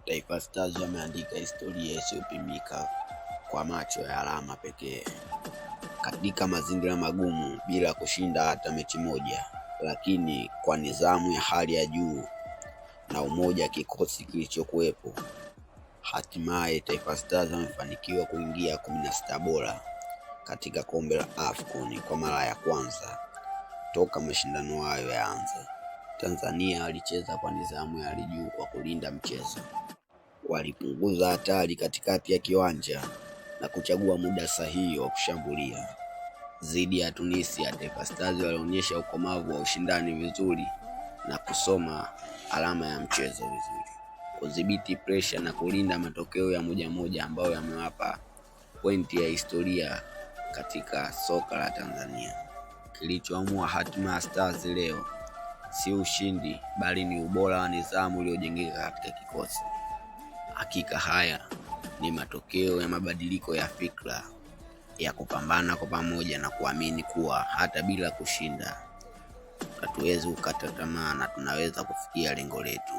Taifa Stars wameandika historia isiyopimika kwa macho ya alama pekee. Katika mazingira magumu bila kushinda hata mechi moja, lakini kwa nidhamu ya hali ya juu na umoja kikosi kilichokuwepo, hatimaye Taifa Stars wamefanikiwa kuingia 16 bora katika kombe la AFCON kwa mara ya kwanza toka mashindano hayo yaanze. Tanzania walicheza kwa nidhamu ya hali juu kwa kulinda mchezo. Walipunguza hatari katikati ya kiwanja na kuchagua muda sahihi wa kushambulia. Dhidi ya Tunisia, Taifa Stars walionyesha ukomavu wa ushindani vizuri na kusoma alama ya mchezo vizuri, kudhibiti pressure na kulinda matokeo ya moja ambayo yamewapa pointi ya historia katika soka la Tanzania. Kilichoamua hatima ya Stars leo si ushindi, bali ni ubora wa nidhamu uliojengeka katika kikosi. Hakika haya ni matokeo ya mabadiliko ya fikra, ya kupambana kwa pamoja na kuamini kuwa hata bila kushinda hatuwezi kukata tamaa na tunaweza kufikia lengo letu.